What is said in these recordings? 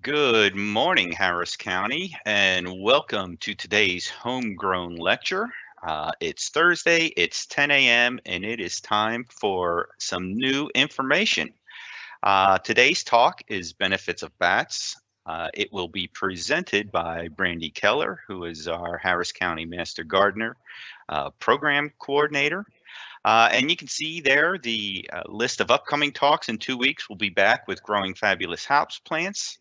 Good morning, Harris County, and welcome to today's homegrown lecture. It's Thursday, it's 10 a.m., and it is time for some new information. Today's talk is Benefits of Bats. It will be presented by Brandi Keller, who is our Harris County Master Gardener Program Coordinator. And you can see there the list of upcoming talks in 2 weeks. We'll be back with Growing Fabulous House Plants.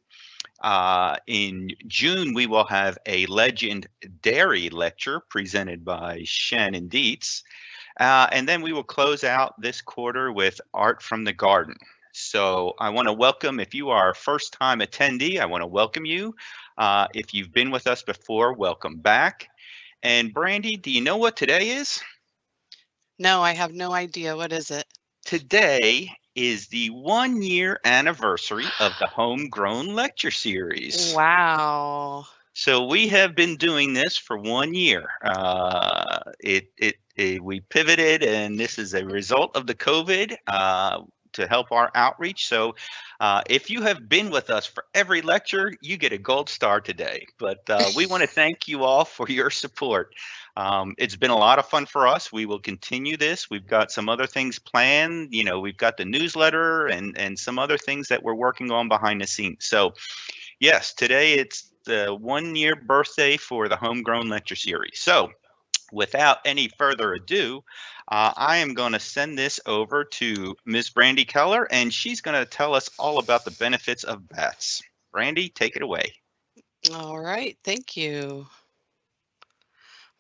In June, we will have a Legend Dairy lecture presented by Shannon Dietz. And then we will close out this quarter with Art from the Garden. So I want to welcome, if you are a first-time attendee, I want to welcome you. If you've been with us before, welcome back. And Brandi, do you know what today is? No, I have no idea. What is it? Today is the 1-year anniversary of the Homegrown Lecture Series. Wow. So we have been doing this for 1 year. We pivoted, and this is a result of the COVID to help our outreach. So if you have been with us for every lecture, you get a gold star today. But we want to thank you all for your support. It's been a lot of fun for us. We will continue this. We've got some other things planned. You know, we've got the newsletter and some other things that we're working on behind the scenes. So yes, today it's the 1-year birthday for the Homegrown Lecture Series. So without any further ado, I am going to send this over to Ms. Brandi Keller, and she's going to tell us all about the benefits of bats. Brandi, take it away. All right. Thank you.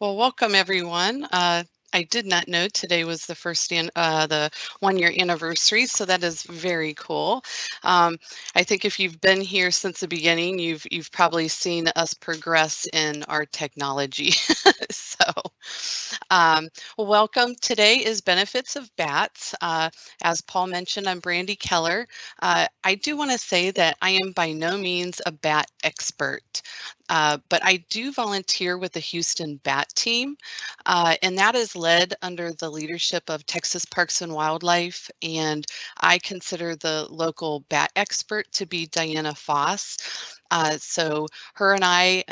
Well, welcome everyone. I did not know today was the the 1-year anniversary, so that is very cool. I think if you've been here since the beginning, you've probably seen us progress in our technology. So, welcome. Today is Benefits of Bats. As Paul mentioned, I'm Brandi Keller. I do want to say that I am by no means a bat expert. But I do volunteer with the Houston Bat Team, and that is led under the leadership of Texas Parks and Wildlife. And I consider the local bat expert to be Diana Foss. So her and I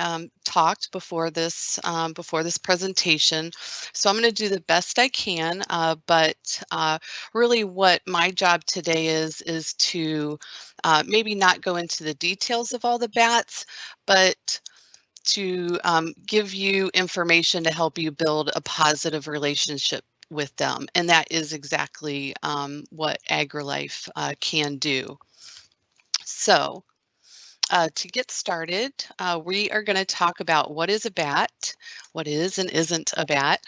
talked before this presentation. So I'm going to do the best I can, but really what my job today is to maybe not go into the details of all the bats, but to give you information to help you build a positive relationship with them. And that is exactly what AgriLife can do. So to get started, we are going to talk about what is a bat, what is and isn't a bat,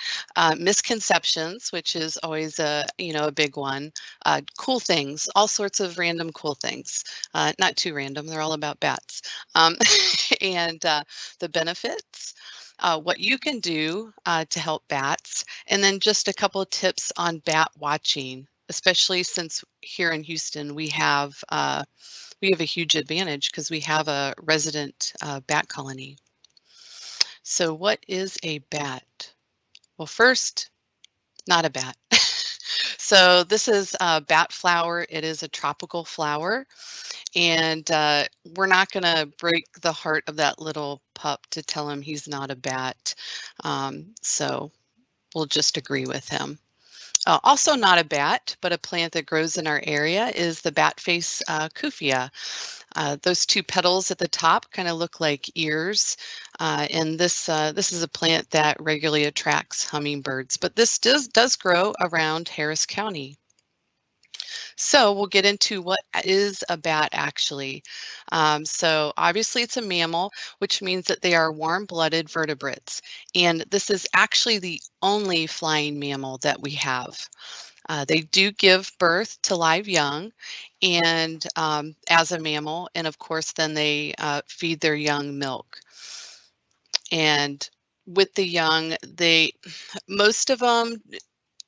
misconceptions, which is always a big one, cool things, all sorts of random cool things, not too random, they're all about bats, and the benefits. What you can do to help bats, and then just a couple of tips on bat watching, especially since here in Houston we have a huge advantage because we have a resident bat colony. So what is a bat? Well, first, not a bat. So this is bat flower. It is a tropical flower. And we're not going to break the heart of that little pup to tell him he's not a bat. So we'll just agree with him. Also not a bat, but a plant that grows in our area is the bat face kufia. Those two petals at the top kind of look like ears, and this is a plant that regularly attracts hummingbirds. But this does grow around Harris County. So we'll get into what is a bat actually. So obviously it's a mammal, which means that they are warm-blooded vertebrates. And this is actually the only flying mammal that we have. They do give birth to live young and as a mammal, and of course then they feed their young milk. And with the young, most of them,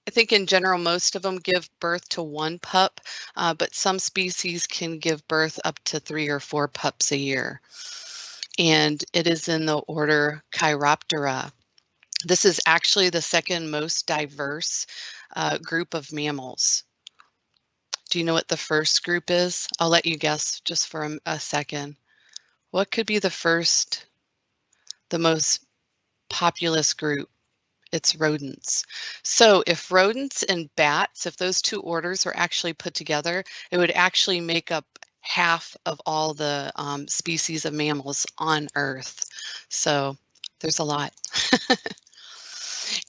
I think in general, most of them give birth to one pup, but some species can give birth up to 3 or 4 pups a year. And it is in the order Chiroptera. This is actually the second most diverse group of mammals. Do you know what the first group is? I'll let you guess just for a second. What could be the most populous group? It's rodents. So if rodents and bats, if those two orders were actually put together, it would actually make up half of all the species of mammals on Earth. So there's a lot.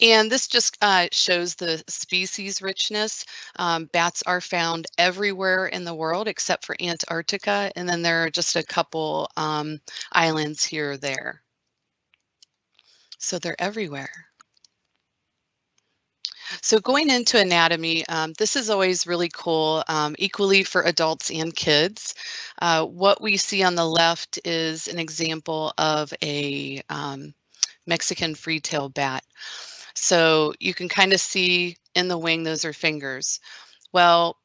And this just shows the species richness. Bats are found everywhere in the world except for Antarctica, and then there are just a couple islands here or there. So they're everywhere. So going into anatomy, this is always really cool, equally for adults and kids. What we see on the left is an example of a Mexican Freetail Bat. So you can kind of see in the wing, those are fingers. Well,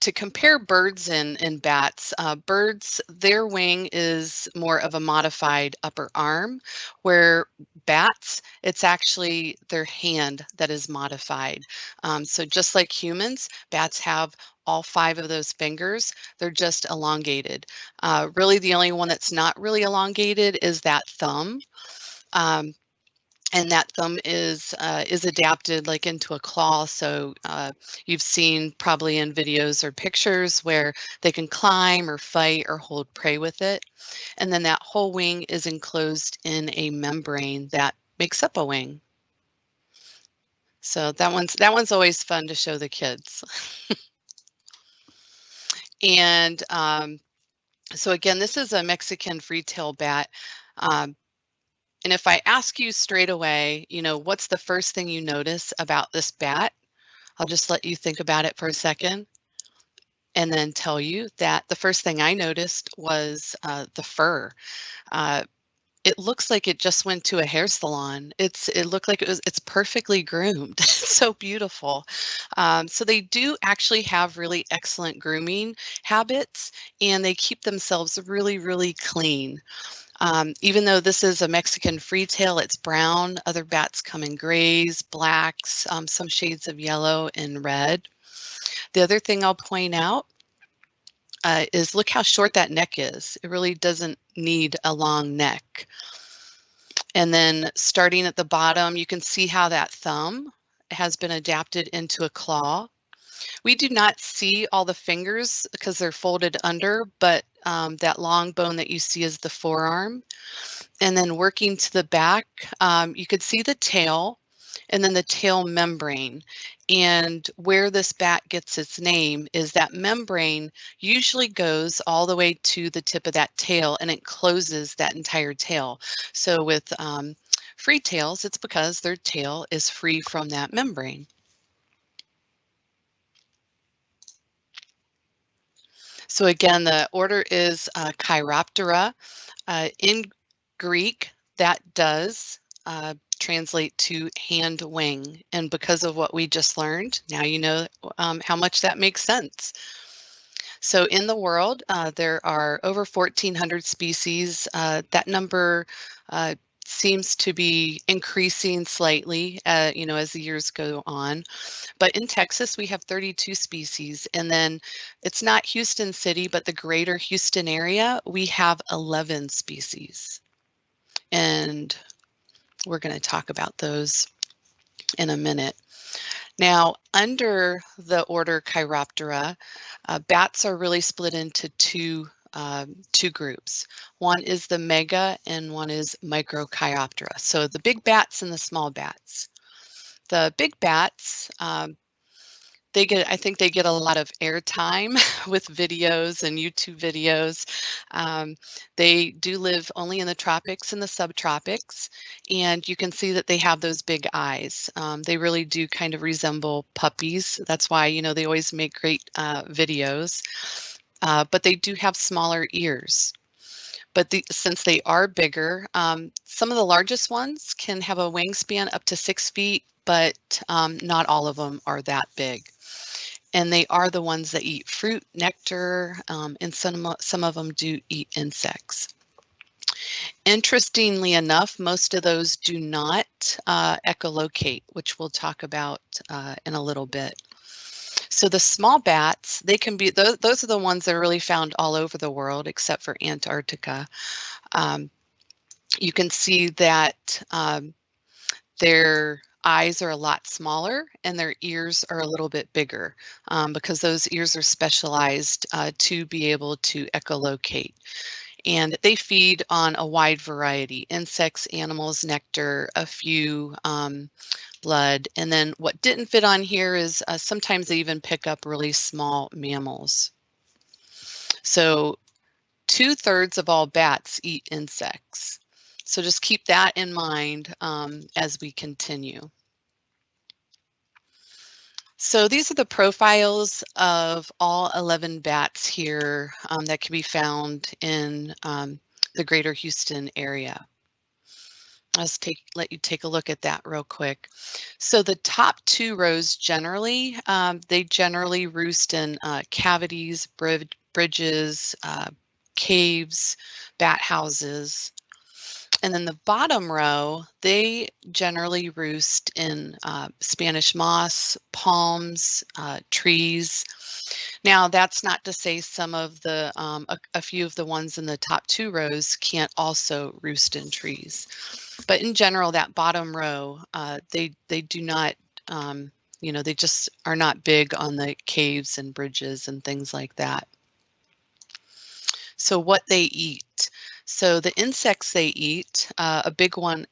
to compare birds and bats, birds, their wing is more of a modified upper arm, where bats, it's actually their hand that is modified. So just like humans, bats have all 5 of those fingers. They're just elongated. Really, the only one that's not really elongated is that thumb. And that thumb is adapted like into a claw. So you've seen probably in videos or pictures where they can climb or fight or hold prey with it. And then that whole wing is enclosed in a membrane that makes up a wing. So that one's always fun to show the kids. And so again, this is a Mexican Freetail Bat. And if I ask you straight away, you know, what's the first thing you notice about this bat? I'll just let you think about it for a second and then tell you that the first thing I noticed was the fur. It looks like it just went to a hair salon. It looked like it's perfectly groomed. It's so beautiful. So they do actually have really excellent grooming habits, and they keep themselves really, really clean. Even though this is a Mexican Freetail, it's brown. Other bats come in grays, blacks, some shades of yellow and red. The other thing I'll point out is look how short that neck is. It really doesn't need a long neck. And then starting at the bottom, you can see how that thumb has been adapted into a claw. We do not see all the fingers because they're folded under, but that long bone that you see is the forearm. And then working to the back, you could see the tail and then the tail membrane. And where this bat gets its name is that membrane usually goes all the way to the tip of that tail, and it closes that entire tail. So with free tails, it's because their tail is free from that membrane. So again, the order is Chiroptera. In Greek, that does translate to hand wing. And because of what we just learned, now you know how much that makes sense. So in the world, there are over 1,400 species. That number seems to be increasing slightly, you know, as the years go on. But in Texas, we have 32 species. And then it's not Houston City, but the greater Houston area, we have 11 species. And we're going to talk about those in a minute. Now, under the order Chiroptera, bats are really split into two groups. One is the mega and one is Microchiroptera. So the big bats and the small bats. The big bats, I think they get a lot of airtime with videos and YouTube videos. They do live only in the tropics and the subtropics, and you can see that they have those big eyes. They really do kind of resemble puppies. That's why, you know, they always make great videos, but they do have smaller ears. But since they are bigger, some of the largest ones can have a wingspan up to 6 feet, but not all of them are that big. And they are the ones that eat fruit, nectar, and some of them do eat insects. Interestingly enough, most of those do not echolocate, which we'll talk about in a little bit. So the small bats, they can be, those are the ones that are really found all over the world except for Antarctica. You can see that their eyes are a lot smaller and their ears are a little bit bigger because those ears are specialized to be able to echolocate. And they feed on a wide variety, insects, animals, nectar, a few blood. And then what didn't fit on here is sometimes they even pick up really small mammals. So 2/3 of all bats eat insects. So just keep that in mind as we continue. So these are the profiles of all 11 bats here that can be found in the greater Houston area. Let you take a look at that real quick. So the top 2 rows generally, they generally roost in cavities, bridges, caves, bat houses. And then the bottom row, they generally roost in Spanish moss, palms, trees. Now, that's not to say some of the, a few of the ones in the top 2 rows can't also roost in trees. But in general, that bottom row, they do not, you know, they just are not big on the caves and bridges and things like that. So what they eat. So the insects they eat, a big one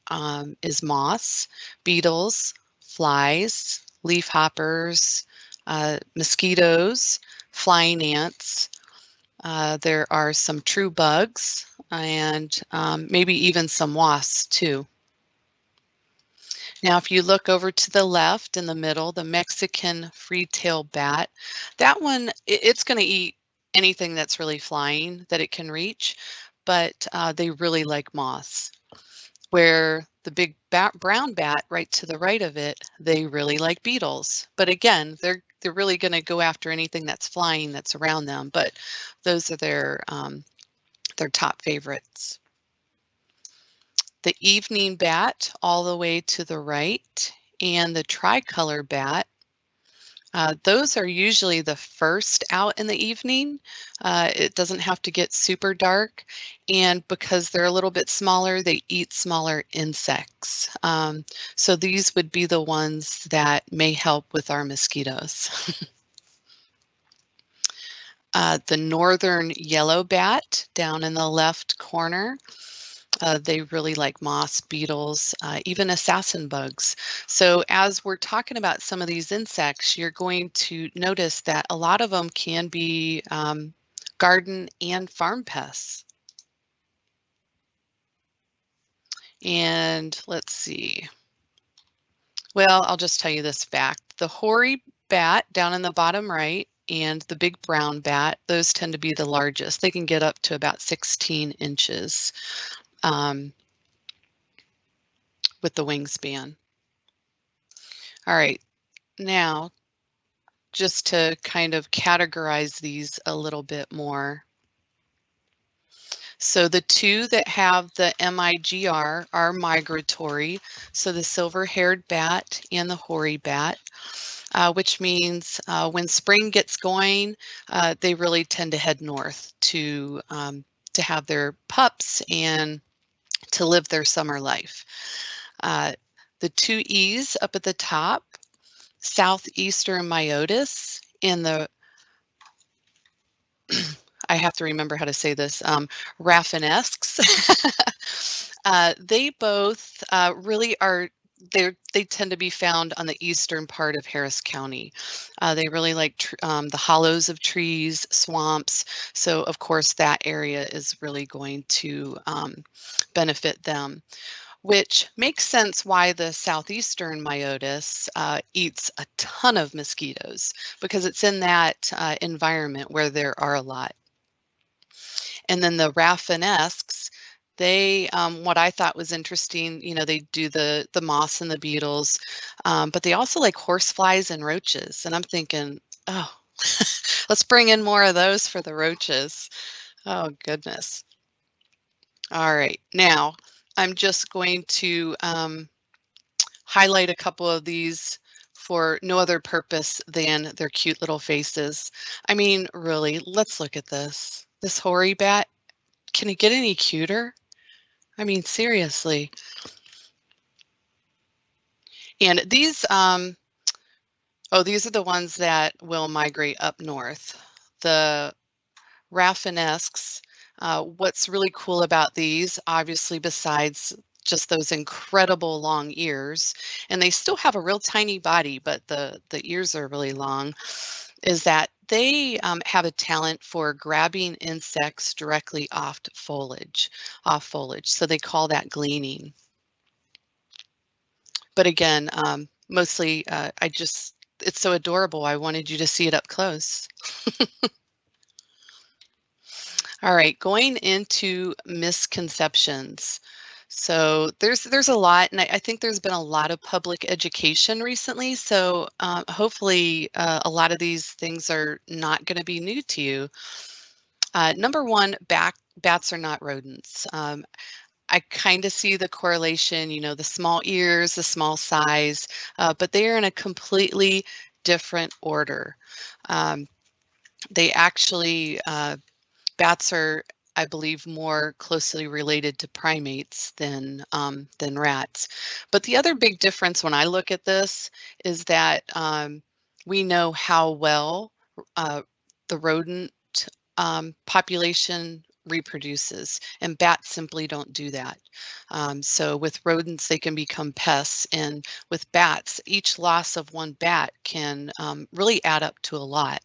is moss, beetles, flies, leafhoppers, mosquitoes, flying ants. There are some true bugs and maybe even some wasps too. Now, if you look over to the left in the middle, the Mexican Freetail Bat, that one, it's going to eat anything that's really flying that it can reach, but they really like moths. Where the big brown bat right to the right of it, they really like beetles. But again, they're really going to go after anything that's flying that's around them, but those are their top favorites. The evening bat all the way to the right and the tricolor bat, those are usually the first out in the evening. It doesn't have to get super dark, and because they're a little bit smaller, they eat smaller insects. So these would be the ones that may help with our mosquitoes. The northern yellow bat down in the left corner. They really like moss, beetles, even assassin bugs. So as we're talking about some of these insects, you're going to notice that a lot of them can be garden and farm pests. And let's see. Well, I'll just tell you this fact. The hoary bat down in the bottom right and the big brown bat, those tend to be the largest. They can get up to about 16 inches. With the wingspan. All right, now just to kind of categorize these a little bit more. So the 2 that have the MIGR are migratory, so the silver-haired bat and the hoary bat, which means when spring gets going, they really tend to head north to have their pups and to live their summer life. The 2 E's up at the top, southeastern myotis, and the, I have to remember how to say this, raffinesques. They both really are, they tend to be found on the eastern part of Harris County. They really like the hollows of trees, swamps. So of course that area is really going to benefit them, which makes sense why the southeastern myotis eats a ton of mosquitoes, because it's in that environment where there are a lot. And then the raffinesques, they, what I thought was interesting, you know, they do the moss and the beetles, but they also like horseflies and roaches. And I'm thinking, oh, let's bring in more of those for the roaches. Oh, goodness. All right, now I'm just going to highlight a couple of these for no other purpose than their cute little faces. I mean, really, let's look at this. This hoary bat, can it get any cuter? I mean, seriously. And these, these are the ones that will migrate up north. The raffinesques, what's really cool about these, obviously, besides just those incredible long ears, and they still have a real tiny body, but the ears are really long, is that they have a talent for grabbing insects directly off foliage. So they call that gleaning. But again, mostly it's so adorable. I wanted you to see it up close. All right, going into misconceptions. So there's a lot, and I think there's been a lot of public education recently. So hopefully a lot of these things are not going to be new to you. Number one, bats are not rodents. I kind of see the correlation, you know, the small ears, the small size, but they are in a completely different order. They actually, bats are, I believe, more closely related to primates than rats. But the other big difference when I look at this is that we know how well the rodent population reproduces, and bats simply don't do that. So with rodents, they can become pests, and with bats, each loss of one bat can really add up to a lot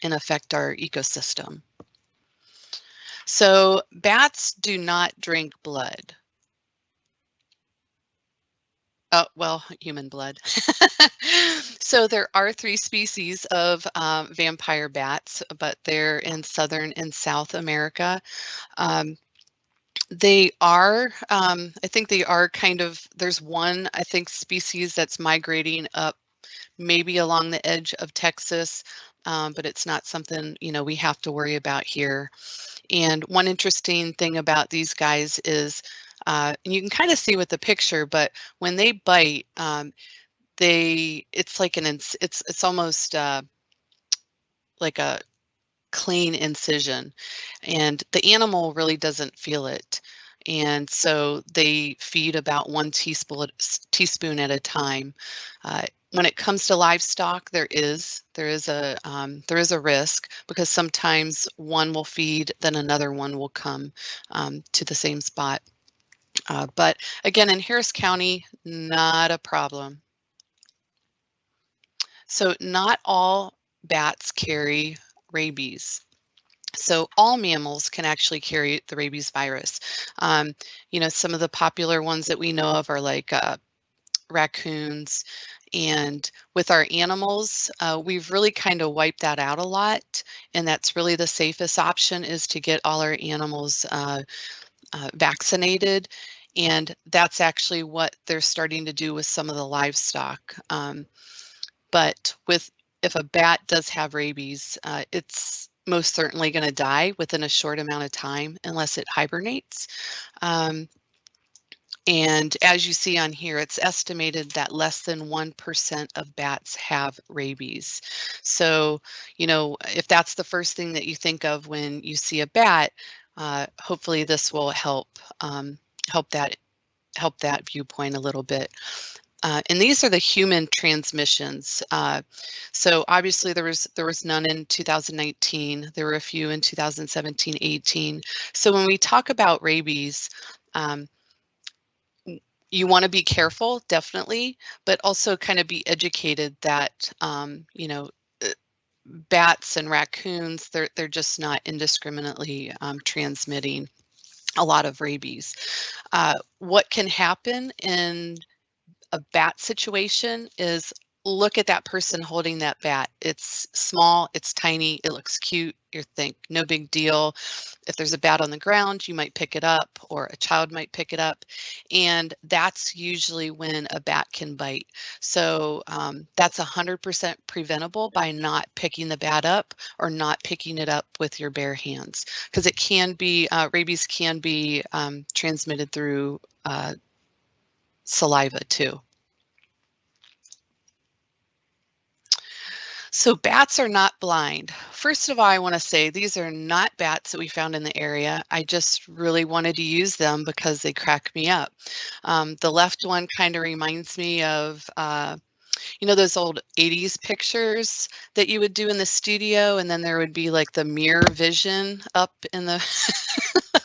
and affect our ecosystem. So bats do not drink blood. Oh, well, human blood. So there are 3 species of vampire bats, but they're in Southern and South America. They are, I think they are kind of, there's one, I think, species that's migrating up maybe along the edge of Texas, but it's not something, you know, we have to worry about here. And one interesting thing about these guys is, and you can kind of see with the picture, but when they bite, it's like it's almost like a clean incision, and the animal really doesn't feel it. And so they feed about 1 teaspoon at a time. When it comes to livestock, there is a risk, because sometimes one will feed, then another one will come to the same spot. But again, in Harris County, not a problem. So not all bats carry rabies. So all mammals can actually carry the rabies virus. You know, some of the popular ones that we know of are like raccoons. And with our animals, we've really kind of wiped that out a lot. And that's really the safest option, is to get all our animals vaccinated. And that's actually what they're starting to do with some of the livestock. But if a bat does have rabies, it's most certainly going to die within a short amount of time unless it hibernates. And as you see on here, it's estimated that less than 1% of bats have rabies. So, you know, if that's the first thing that you think of when you see a bat, hopefully this will help that viewpoint a little bit. And these are the human transmissions. So obviously there was none in 2019. There were a few in 2017, 18. So when we talk about rabies, you want to be careful, definitely, but also kind of be educated that, you know, bats and raccoons, they're just not indiscriminately transmitting a lot of rabies. What can happen in a bat situation is, look at that person holding that bat. It's small, it's tiny, it looks cute. You think, no big deal. If there's a bat on the ground, you might pick it up, or a child might pick it up. And that's usually when a bat can bite. So that's 100% preventable by not picking the bat up or not picking it up with your bare hands, because it can be, rabies can be transmitted through saliva too. So bats are not blind. First of all, I want to say these are not bats that we found in the area. I just really wanted to use them because they crack me up. The left one kind of reminds me of, you know, those old 80s pictures that you would do in the studio, and then there would be like the mirror vision up in the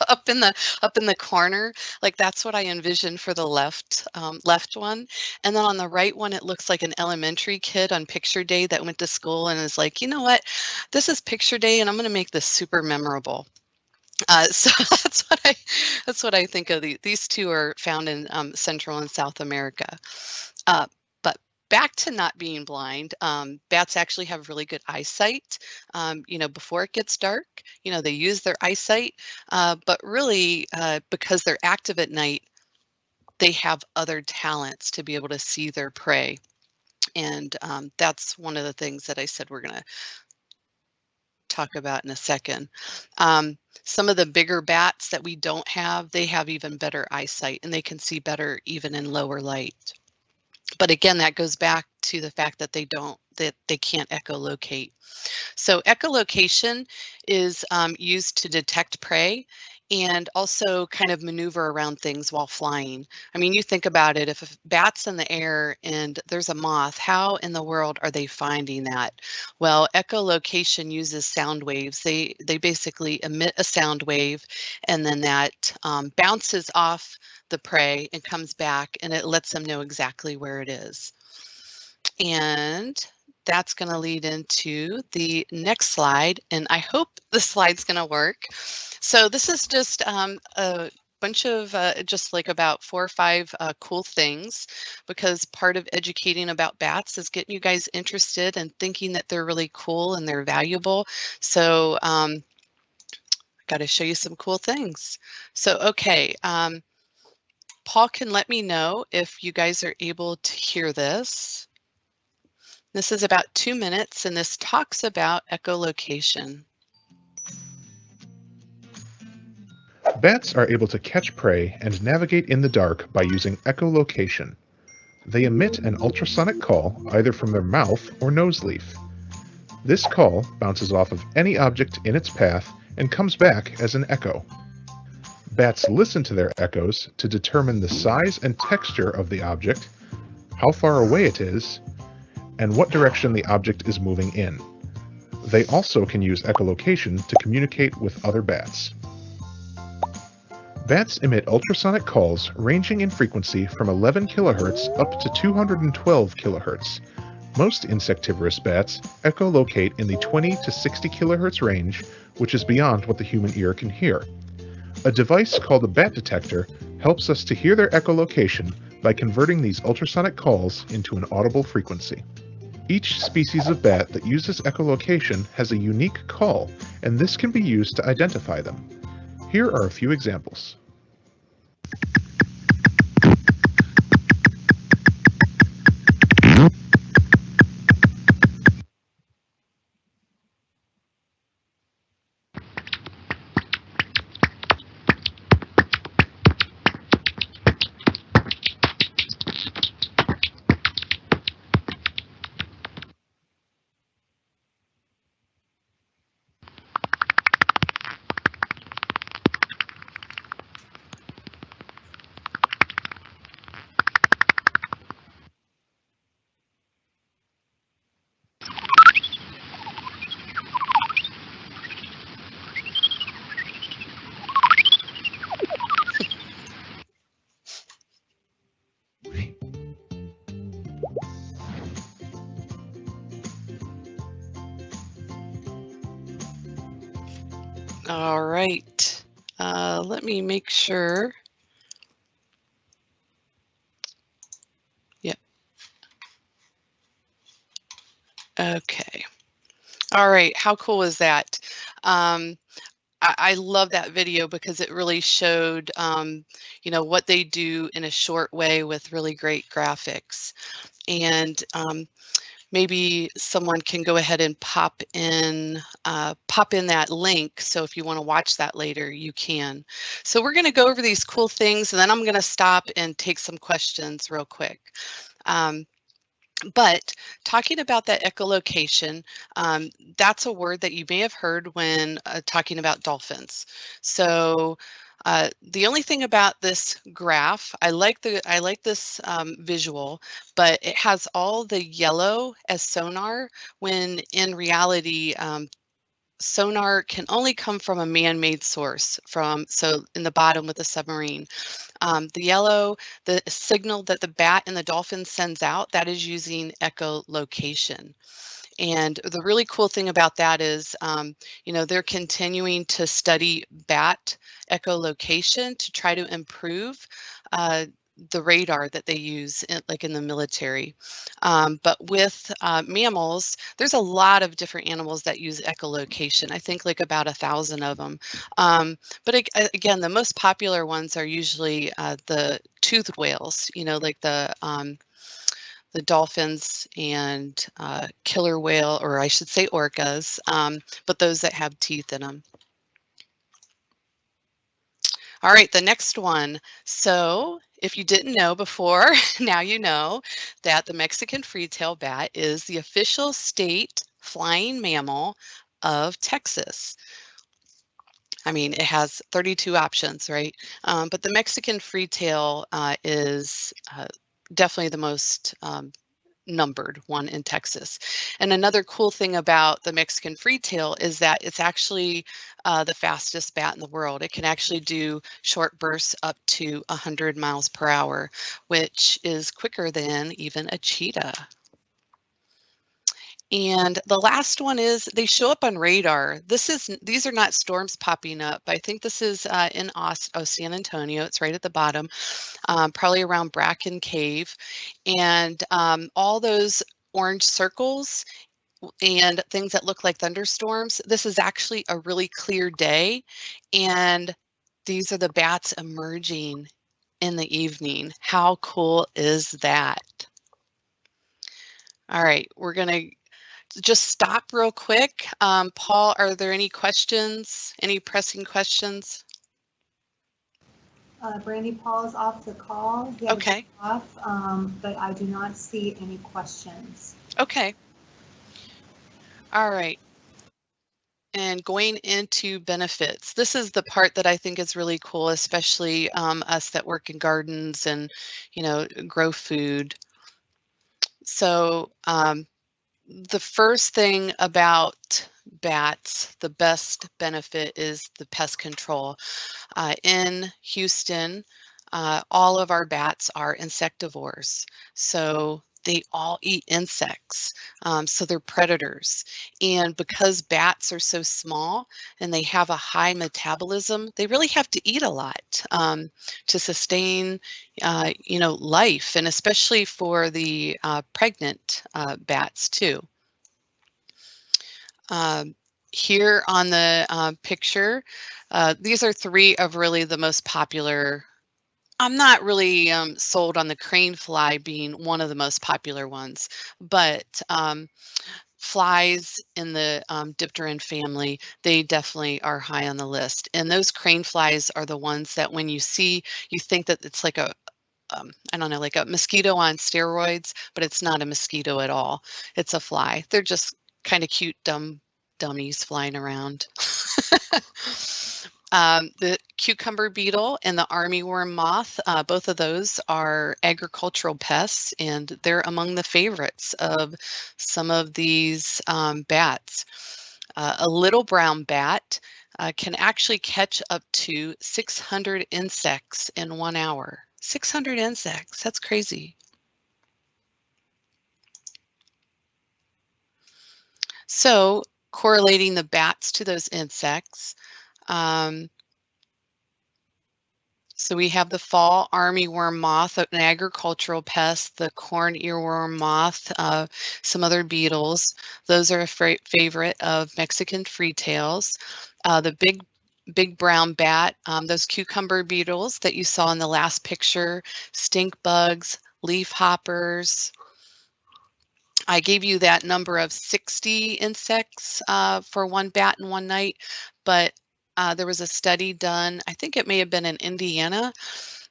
up in the corner. Like that's what I envisioned for the left one. And then on the right one, it looks like an elementary kid on picture day that went to school and is like, you know what, this is picture day and I'm going to make this super memorable. So that's what I think of. These two are found in Central and South America. But back to not being blind, bats actually have really good eyesight. You know, before it gets dark, you know, they use their eyesight, but really because they're active at night, they have other talents to be able to see their prey. And that's one of the things that I said we're going to talk about in a second. Some of the bigger bats that we don't have, they have even better eyesight and they can see better even in lower light. But again, that goes back to the fact that they can't echolocate. So echolocation is used to detect prey and also kind of maneuver around things while flying. I mean, you think about it, if a bat's in the air and there's a moth, how in the world are they finding that? Well, echolocation uses sound waves. They basically emit a sound wave and then that bounces off the prey and comes back and it lets them know exactly where it is. And that's going to lead into the next slide, and I hope the slide's going to work. So this is just a bunch of just like about 4 or 5 cool things, because part of educating about bats is getting you guys interested and thinking that they're really cool and they're valuable. So I got to show you some cool things. So okay, Paul can let me know if you guys are able to hear this. This is about 2 minutes, and this talks about echolocation. Bats are able to catch prey and navigate in the dark by using echolocation. They emit an ultrasonic call either from their mouth or nose leaf. This call bounces off of any object in its path and comes back as an echo. Bats listen to their echoes to determine the size and texture of the object, how far away it is, and what direction the object is moving in. They also can use echolocation to communicate with other bats. Bats emit ultrasonic calls ranging in frequency from 11 kHz up to 212 kHz. Most insectivorous bats echolocate in the 20 to 60 kHz range, which is beyond what the human ear can hear. A device called a bat detector helps us to hear their echolocation by converting these ultrasonic calls into an audible frequency. Each species of bat that uses echolocation has a unique call, and this can be used to identify them. Here are a few examples. All right, let me make sure. Yep. Okay. All right, how cool is that? I love that video because it really showed, you know, what they do in a short way with really great graphics. And maybe someone can go ahead and pop in that link. So if you want to watch that later, you can. So we're going to go over these cool things, and then I'm going to stop and take some questions real quick. But talking about that echolocation, that's a word that you may have heard when talking about dolphins. So the only thing about this graph, I like this visual, but it has all the yellow as sonar, when in reality sonar can only come from a man-made source, so in the bottom with the submarine. The yellow, the signal that the bat and the dolphin sends out, that is using echolocation. And the really cool thing about that is, they're continuing to study bat echolocation to try to improve the radar that they use like in the military. But with mammals, there's a lot of different animals that use echolocation. I think like about 1,000 of them. But again, the most popular ones are usually the toothed whales, like the dolphins and killer whale, or I should say orcas, but those that have teeth in them. All right, the next one. So if you didn't know before, now you know that the Mexican Freetail Bat is the official state flying mammal of Texas. I mean, it has 32 options, right? But the Mexican Freetail is definitely the most numbered one in Texas. And another cool thing about the Mexican Freetail is that it's actually the fastest bat in the world. It can actually do short bursts up to 100 miles per hour, which is quicker than even a cheetah. And the last one is they show up on radar. These are not storms popping up. I think this is in San Antonio. It's right at the bottom, probably around Bracken Cave. And all those orange circles and things that look like thunderstorms, this is actually a really clear day. And these are the bats emerging in the evening. How cool is that? All right, we're going to just stop real quick. Paul, are there any questions? Any pressing questions? Brandi, Paul is off the call. Okay. Off, but I do not see any questions. Okay. All right. And going into benefits, this is the part that I think is really cool, especially us that work in gardens and, grow food. So the first thing about bats, the best benefit is the pest control. In Houston, all of our bats are insectivores. So they all eat insects. So they're predators. And because bats are so small and they have a high metabolism, they really have to eat a lot to sustain, life, and especially for the pregnant bats too. Here on the picture, these are 3 of really the most popular. I'm not really sold on the crane fly being one of the most popular ones, but flies in the dipteran family, they definitely are high on the list. And those crane flies are the ones that when you see, you think that it's like a I don't know, like a mosquito on steroids, but it's not a mosquito at all. It's a fly. They're just kind of cute, dummies flying around. The cucumber beetle and the armyworm moth, both of those are agricultural pests, and they're among the favorites of some of these bats. A little brown bat can actually catch up to 600 insects in 1 hour. 600 insects, that's crazy. So correlating the bats to those insects, so we have the fall armyworm moth, an agricultural pest, the corn earworm moth, some other beetles. Those are a favorite of Mexican freetails. The big brown bat, those cucumber beetles that you saw in the last picture, stink bugs, leaf hoppers. I gave you that number of 60 insects for one bat in one night, but there was a study done, I think it may have been in Indiana,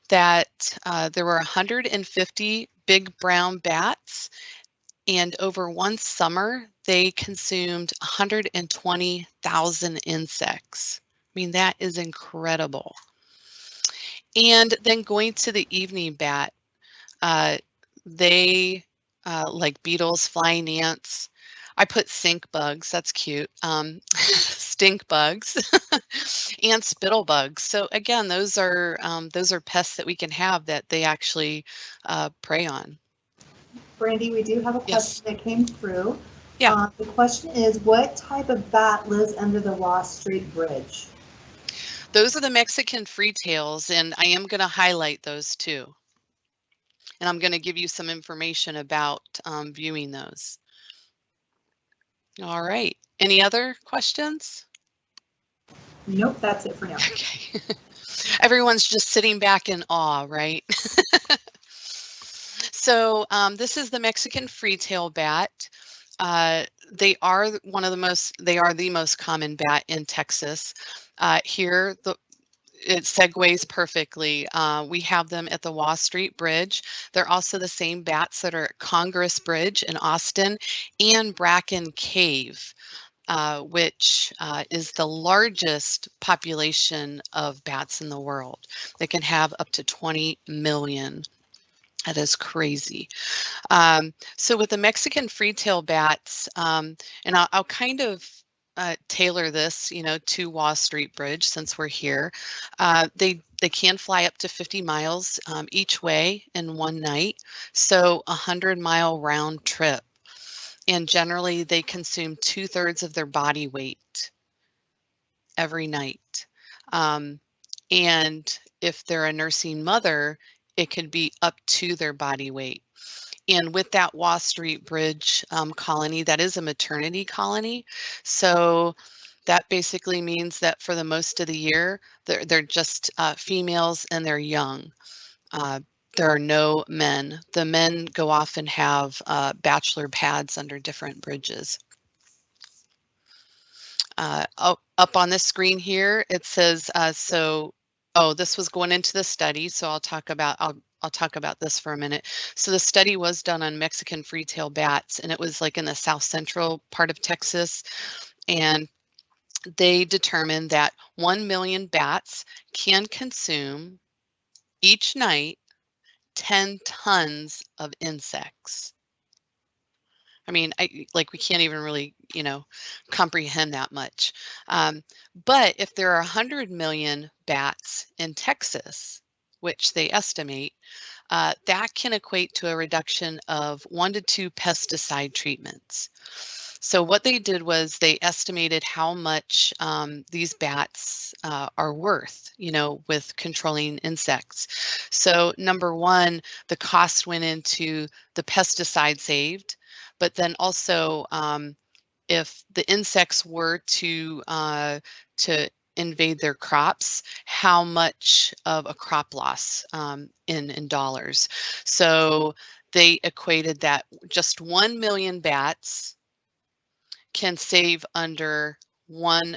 that there were 150 big brown bats, And over one summer, they consumed 120,000 insects. I mean, that is incredible. And then going to the evening bat, they like beetles, flying ants. I put stink bugs, that's cute. Stink bugs and spittle bugs. So again, those are pests that we can have that they actually prey on. Brandi, we do have a question that came through. Yeah. The question is, what type of bat lives under the Wall Street Bridge? Those are the Mexican freetails, and I am going to highlight those too. And I'm going to give you some information about viewing those. All right. Any other questions? Nope, that's it for now. Okay. Everyone's just sitting back in awe, right? So this is the Mexican freetail bat. They are the most common bat in Texas. Here, it segues perfectly. We have them at the Wall Street Bridge. They're also the same bats that are at Congress Bridge in Austin and Bracken Cave, which is the largest population of bats in the world. They can have up to 20 million. That is crazy. So with the Mexican freetail bats, and I'll kind of tailor this, to Wall Street Bridge since we're here. They can fly up to 50 miles each way in one night, so 100-mile round trip. And generally, they consume 2/3 of their body weight every night. And if they're a nursing mother, it could be up to their body weight. And with that Wall Street Bridge colony, that is a maternity colony. So that basically means that for the most of the year, they're just females and they're young. There are no men. The men go off and have bachelor pads under different bridges. Up on this screen here, it says, this was going into the study, so I'll talk about this for a minute. So the study was done on Mexican freetail bats, and it was like in the south central part of Texas. And they determined that 1 million bats can consume each night 10 tons of insects. I mean, we can't even really, comprehend that much. But if there are 100 million bats in Texas, which they estimate, that can equate to a reduction of 1 to 2 pesticide treatments. So what they did was they estimated how much these bats are worth, with controlling insects. So number one, the cost went into the pesticide saved, but then also if the insects were to invade their crops, how much of a crop loss in dollars. So they equated that just 1 million bats can save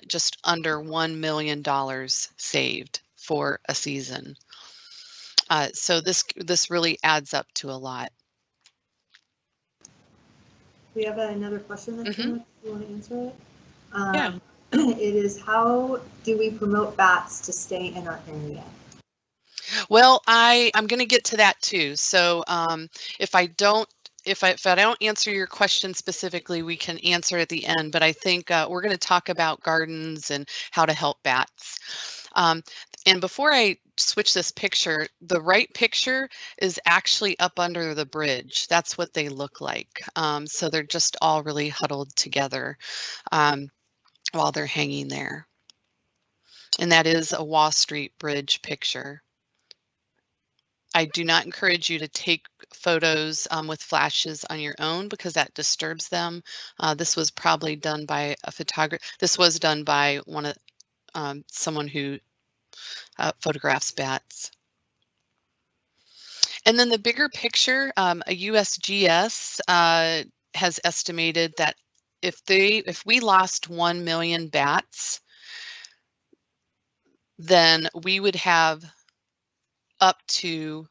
just under $1 million saved for a season. So this really adds up to a lot. We have another question that came up. You want to answer it? Yeah. It is, how do we promote bats to stay in our area? Well, I'm going to get to that too. So if I don't answer your question specifically, we can answer at the end. But I think we're going to talk about gardens and how to help bats. And before I switch this picture, the right picture is actually up under the bridge. That's what they look like. So they're just all really huddled together while they're hanging there. And that is a Wall Street Bridge picture. I do not encourage you to take photos with flashes on your own because that disturbs them. This was probably done by a photographer. This was done by someone who photographs bats. And then the bigger picture, a USGS has estimated that if we lost 1 million bats, then we would have up to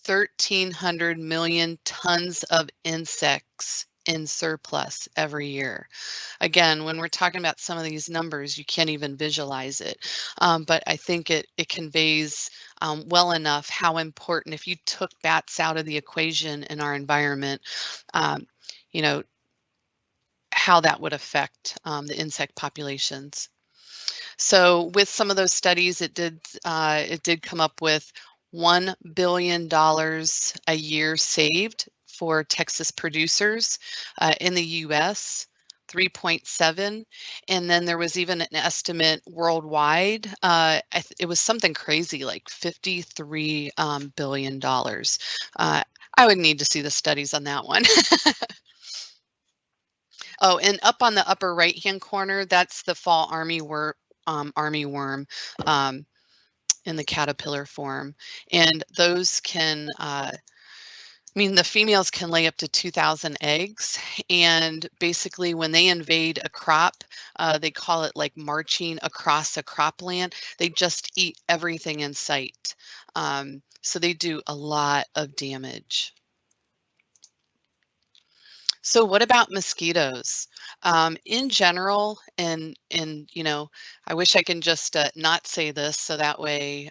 1,300 million tons of insects in surplus every year. Again, when we're talking about some of these numbers, you can't even visualize it. But I think it conveys well enough how important, if you took bats out of the equation in our environment, you know, how that would affect the insect populations. So with some of those studies, it did come up with $1 billion a year saved for Texas producers. In the US, 3.7, and then there was even an estimate worldwide. It was something crazy like $53 billion. I would need to see the studies on that one. Oh, and up on the upper right-hand corner, that's the fall armyworm in the caterpillar form. And those can, I mean, the females can lay up to 2,000 eggs. And basically when they invade a crop, they call it like marching across a cropland. They just eat everything in sight. So they do a lot of damage. So what about mosquitoes? In general, and you know, I wish I can just not say this so that way,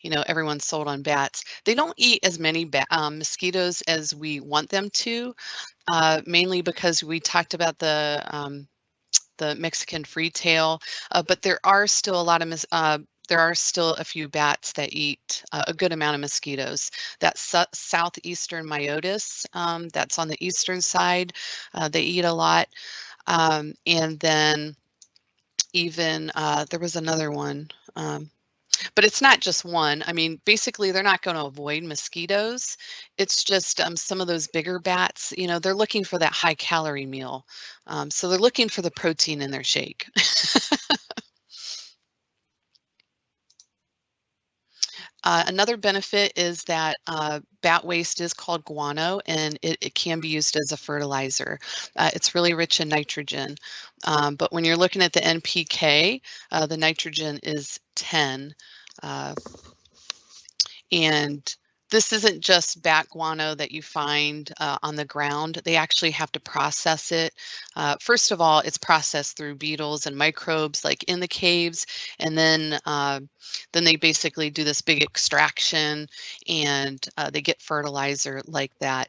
you know, everyone's sold on bats. They don't eat as many mosquitoes as we want them to, mainly because we talked about the Mexican freetail, but there are still a lot of there are still a few bats that eat a good amount of mosquitoes. That southeastern Myotis, that's on the eastern side, they eat a lot. And then even there was another one, but it's not just one. I mean, basically, they're not going to avoid mosquitoes. It's just some of those bigger bats, you know, they're looking for that high calorie meal. So they're looking for the protein in their shake. Another benefit is that bat waste is called guano, and it can be used as a fertilizer. It's really rich in nitrogen, but when you're looking at the NPK, the nitrogen is 10. And this isn't just bat guano that you find on the ground. They actually have to process it. First of all, it's processed through beetles and microbes like in the caves, and then they basically do this big extraction, and they get fertilizer like that.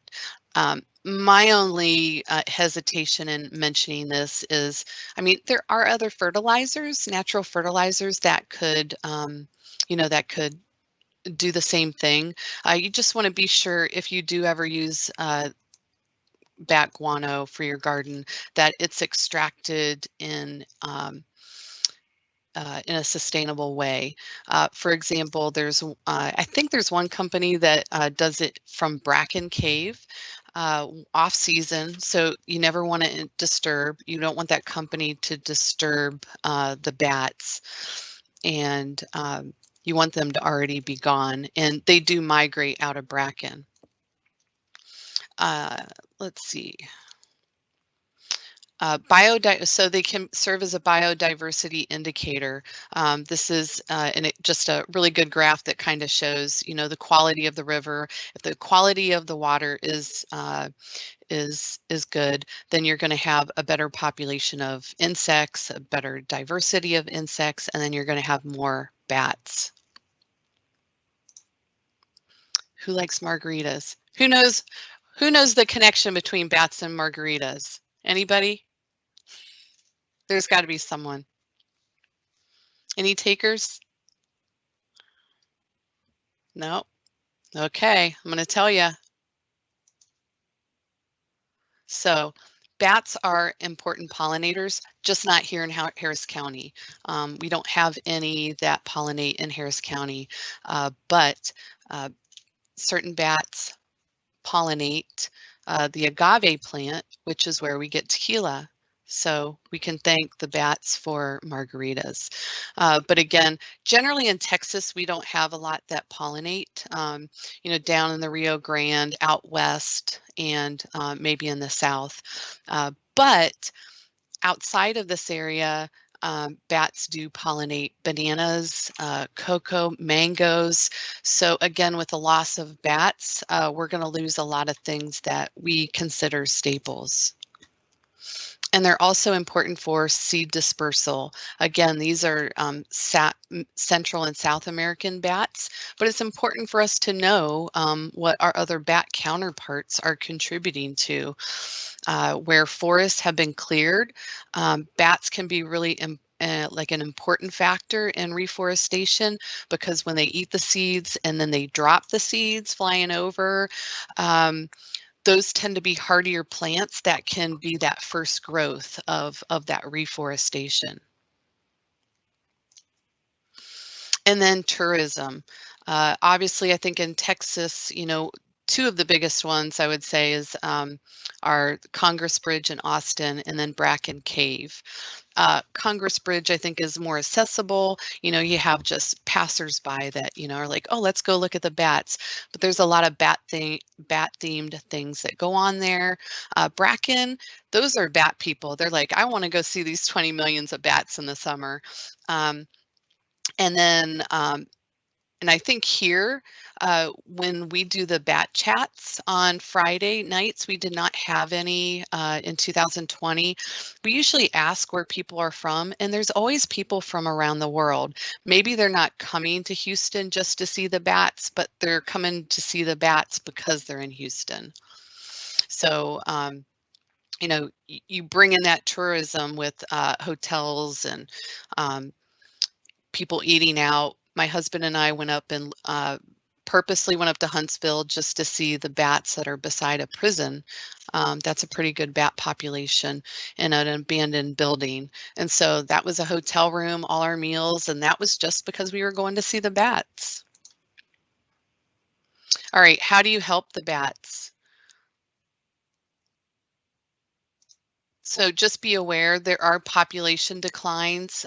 My only hesitation in mentioning this is, I mean, there are other fertilizers, natural fertilizers that could, you know, that could do the same thing. You just want to be sure if you do ever use bat guano for your garden that it's extracted in a sustainable way. For example, there's I think there's one company that does it from bracken cave off season, so you never want to disturb. You don't want that company to disturb the bats, and you want them to already be gone, and they do migrate out of bracken. Let's see. So they can serve as a biodiversity indicator. This is just a really good graph that kind of shows, you know, the quality of the river. If the quality of the water is good, then you're going to have a better population of insects, a better diversity of insects, and then you're going to have more bats. Who likes margaritas? Who knows the connection between bats and margaritas? Anybody? There's got to be someone. Any takers? No. Okay, I'm going to tell you. So bats are important pollinators, just not here in Harris County. We don't have any that pollinate in Harris County, but certain bats pollinate the agave plant, which is where we get tequila. So we can thank the bats for margaritas. But again, generally in Texas, we don't have a lot that pollinate, you know, down in the Rio Grande, out west, and maybe in the south. But outside of this area, Bats do pollinate bananas, cocoa, mangoes. So again, with the loss of bats, we're going to lose a lot of things that we consider staples. And they're also important for seed dispersal. Again, these are Central and South American bats, but it's important for us to know what our other bat counterparts are contributing to. Where forests have been cleared, bats can be really like an important factor in reforestation, because when they eat the seeds and then they drop the seeds flying over, those tend to be hardier plants that can be that first growth of that reforestation. And then tourism. Obviously, I think in Texas, you know, two of the biggest ones I would say is our Congress Bridge in Austin, and then Bracken Cave. Congress Bridge, I think, is more accessible. You know, you have just passersby that, you know, are like, oh, let's go look at the bats. But there's a lot of bat-themed things that go on there. Bracken, those are bat people. They're like, I want to go see these 20 millions of bats in the summer. And then and I think here, when we do the bat chats on Friday nights, we did not have any in 2020. We usually ask where people are from, and there's always people from around the world. Maybe they're not coming to Houston just to see the bats, but they're coming to see the bats because they're in Houston. So, you know, you bring in that tourism with hotels and people eating out. My husband and I went up and purposely went up to Huntsville just to see the bats that are beside a prison. That's a pretty good bat population in an abandoned building. And so that was a hotel room, all our meals, and that was just because we were going to see the bats. All right, how do you help the bats? So just be aware there are population declines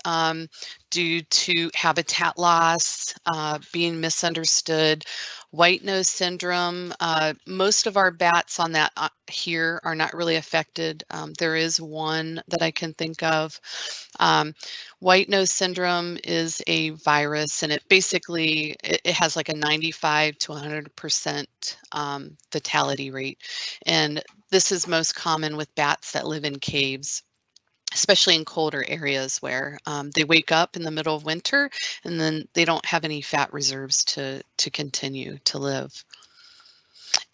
due to habitat loss, being misunderstood, white nose syndrome. Most of our bats on that here are not really affected. There is one that I can think of. White nose syndrome is a virus, and it basically it has like a 95 to 100% fatality rate. And this is most common with bats that live in caves, especially in colder areas where they wake up in the middle of winter and then they don't have any fat reserves to continue to live.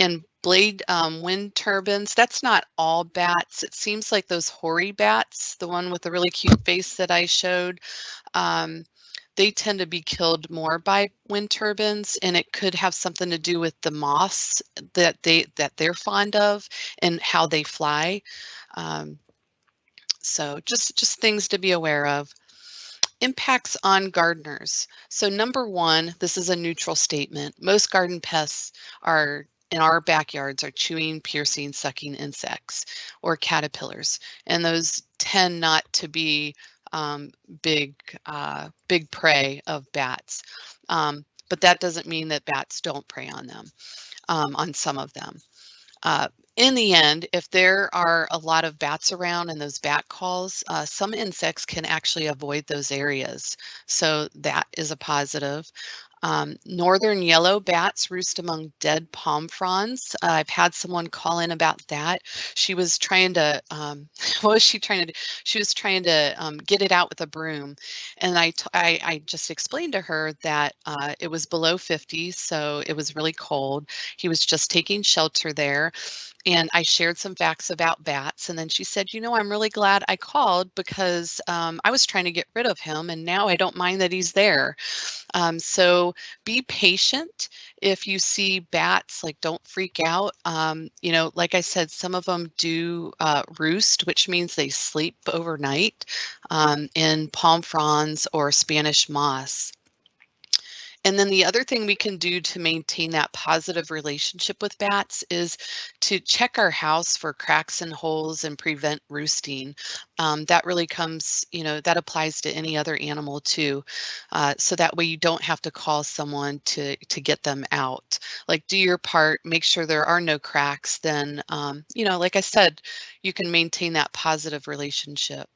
And blade wind turbines, that's not all bats. It seems like those hoary bats, the one with the really cute face that I showed, they tend to be killed more by wind turbines, and it could have something to do with the moths that they're fond of and how they fly. So just things to be aware of. Impacts on gardeners. So number one, this is a neutral statement. Most garden pests are in our backyards are chewing, piercing, sucking insects or caterpillars, and those tend not to be big prey of bats. But that doesn't mean that bats don't prey on them, on some of them. In the end, if there are a lot of bats around and those bat calls, some insects can actually avoid those areas. So that is a positive. Northern yellow bats roost among dead palm fronds. I've had someone call in about that. She was trying to, what was she trying to do? She was trying to get it out with a broom. And I just explained to her that it was below 50, so it was really cold. He was just taking shelter there. And I shared some facts about bats, and then she said, you know, I'm really glad I called because I was trying to get rid of him, and now I don't mind that he's there. So be patient. If you see bats, like, don't freak out. You know, like I said, some of them do roost, which means they sleep overnight in palm fronds or Spanish moss. And then the other thing we can do to maintain that positive relationship with bats is to check our house for cracks and holes and prevent roosting. That really comes, you know, that applies to any other animal too. So that way you don't have to call someone to get them out. Like, do your part, make sure there are no cracks, then, you know, like I said, you can maintain that positive relationship.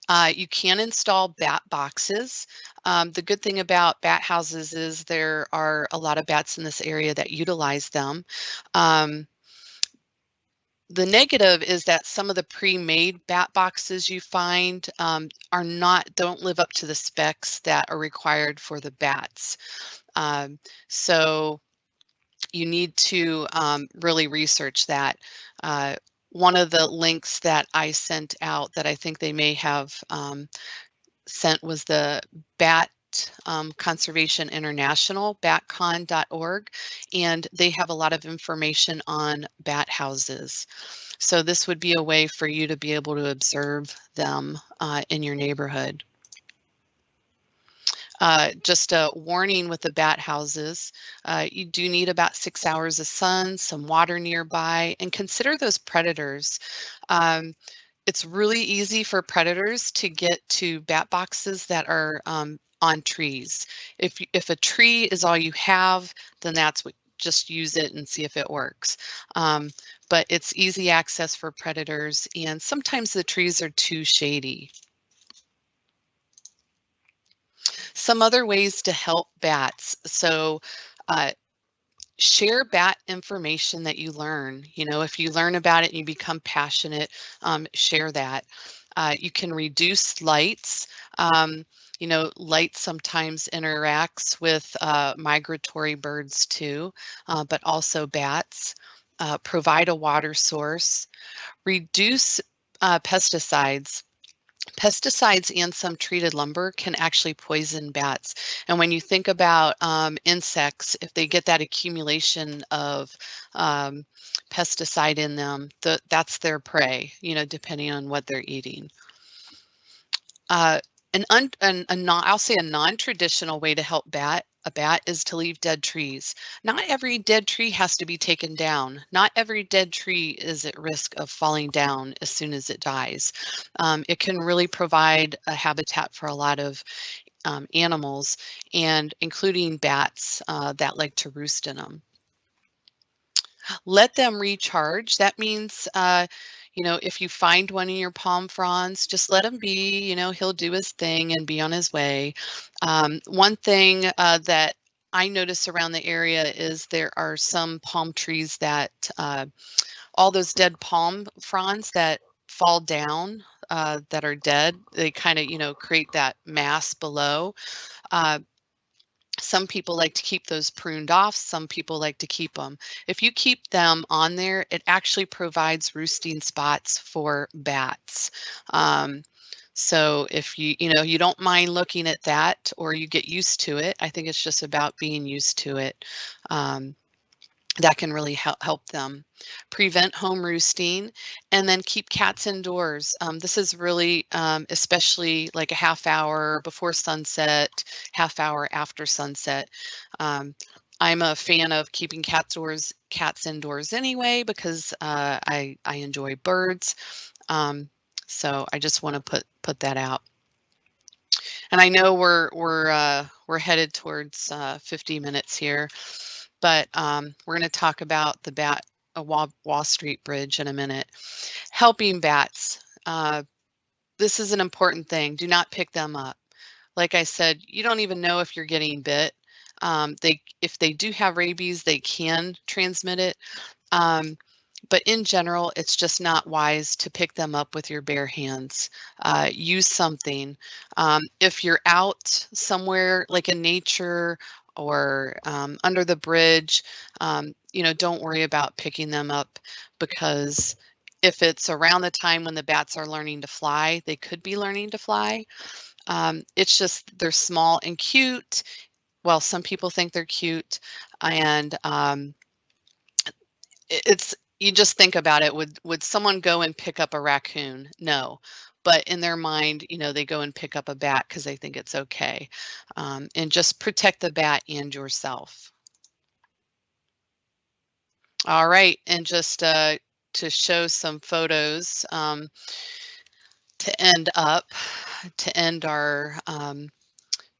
You can install bat boxes. The good thing about bat houses is there are a lot of bats in this area that utilize them. The negative is that some of the pre-made bat boxes you find don't live up to the specs that are required for the bats. So you need to really research that. One of the links that I sent out that I think they may have sent was the Bat Conservation International, batcon.org, and they have a lot of information on bat houses. So this would be a way for you to be able to observe them in your neighborhood. Just a warning with the bat houses, you do need about 6 hours of sun, some water nearby, and consider those predators. It's really easy for predators to get to bat boxes that are on trees. If a tree is all you have, then that's what, just use it and see if it works. But it's easy access for predators, and sometimes the trees are too shady. Some other ways to help bats. So share bat information that you learn. You know, if you learn about it and you become passionate, share that. You can reduce lights. You know, light sometimes interacts with migratory birds too, but also bats. Provide a water source. Reduce pesticides. Pesticides and some treated lumber can actually poison bats. And when you think about insects, if they get that accumulation of pesticide in them, that's their prey, you know, depending on what they're eating. I'll say a non-traditional way to help a bat is to leave dead trees. Not every dead tree has to be taken down. Not every dead tree is at risk of falling down as soon as it dies. It can really provide a habitat for a lot of animals, and including bats that like to roost in them. Let them recharge. That means you know, if you find one in your palm fronds, just let him be, you know, he'll do his thing and be on his way. One thing that I notice around the area is there are some palm trees that all those dead palm fronds that fall down that are dead, they kind of, you know, create that mass below. Some people like to keep those pruned off. Some people like to keep them. If you keep them on there, it actually provides roosting spots for bats. So if you don't mind looking at that, or you get used to it, I think it's just about being used to it. That can really help them. Prevent home roosting, and then keep cats indoors. This is really especially like a half hour before sunset, half hour after sunset. I'm a fan of keeping cats indoors anyway, because I enjoy birds. So I just want to put that out. And I know we're headed towards 50 minutes here, but we're going to talk about the Wall Street Bridge in a minute. Helping bats. This is an important thing. Do not pick them up. Like I said, you don't even know if you're getting bit. If they do have rabies, they can transmit it. But in general, it's just not wise to pick them up with your bare hands. Use something. If you're out somewhere like in nature or under the bridge, don't worry about picking them up, because if it's around the time when the bats are learning to fly, they could be learning to fly. It's just they're small and cute. Well, some people think they're cute, and you just think about it. Would someone go and pick up a raccoon? No. But in their mind, they go and pick up a bat because they think it's okay. And just protect the bat and yourself. All right, and just to show some photos to end our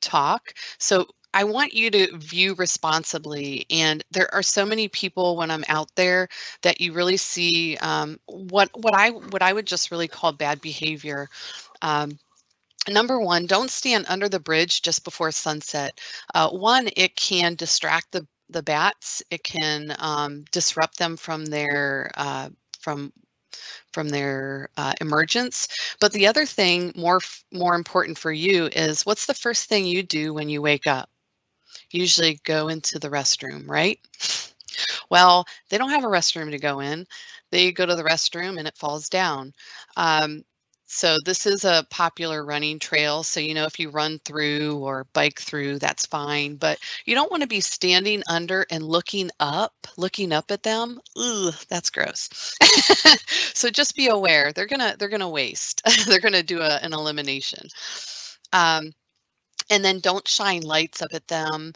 talk. So I want you to view responsibly, and there are so many people when I'm out there that you really see what I would just really call bad behavior. Number one, don't stand under the bridge just before sunset. One, it can distract the bats. It can disrupt them from their from their emergence. But the other thing, more important for you, is what's the first thing you do when you wake up? Usually go into the restroom, right? Well, they don't have a restroom to go in. They go to the restroom and it falls down. So this is a popular running trail. So, you know, if you run through or bike through, that's fine. But you don't want to be standing under and looking up at them. Ooh, that's gross. So just be aware. They're gonna waste. They're gonna do an elimination. And then don't shine lights up at them.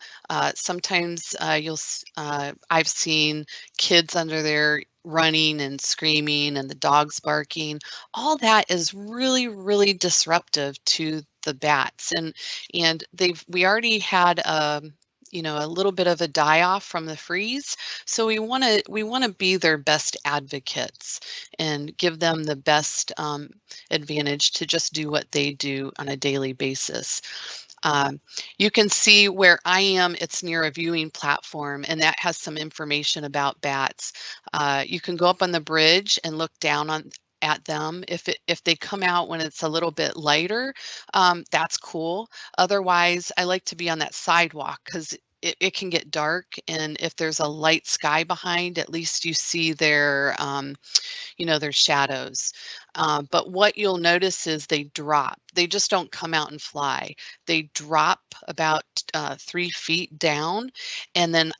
Sometimes I've seen kids under there running and screaming and the dogs barking. All that is really, really disruptive to the bats. And we already had you know, a little bit of a die-off from the freeze. So we want to be their best advocates and give them the best advantage to just do what they do on a daily basis. You can see where I am, it's near a viewing platform, and that has some information about bats. You can go up on the bridge and look down at them. If they come out when it's a little bit lighter, that's cool. Otherwise, I like to be on that sidewalk because it can get dark, and if there's a light sky behind, at least you see their you know, their shadows. But what you'll notice is they drop. They just don't come out and fly. They drop about 3 feet down, and then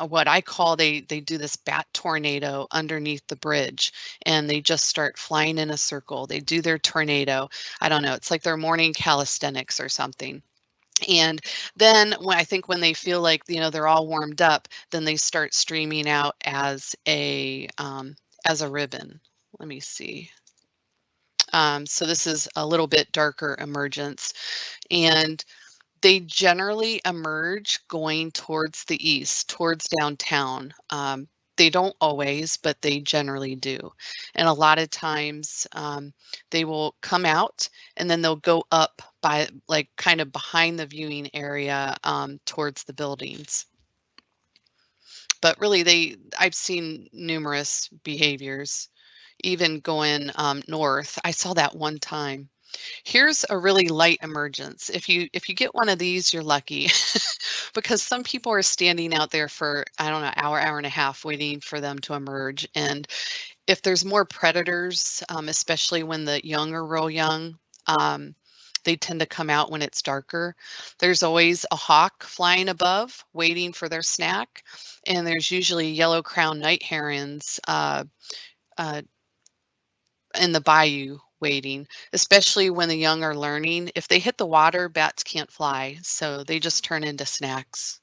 what I call they do this bat tornado underneath the bridge, and they just start flying in a circle. They do their tornado. I don't know. It's like their morning calisthenics or something. And then when they feel like, you know, they're all warmed up, then they start streaming out as a ribbon. Let me see. So this is a little bit darker emergence, and they generally emerge going towards the east, towards downtown. They don't always, but they generally do. And a lot of times they will come out and then they'll go up by like kind of behind the viewing area towards the buildings. But really I've seen numerous behaviors, even going north. I saw that one time. Here's a really light emergence. If you get one of these, you're lucky because some people are standing out there for, I don't know, hour and a half waiting for them to emerge. And if there's more predators, especially when the young are real young, they tend to come out when it's darker. There's always a hawk flying above waiting for their snack. And there's usually yellow-crowned night herons in the bayou waiting, especially when the young are learning. If they hit the water, bats can't fly, so they just turn into snacks.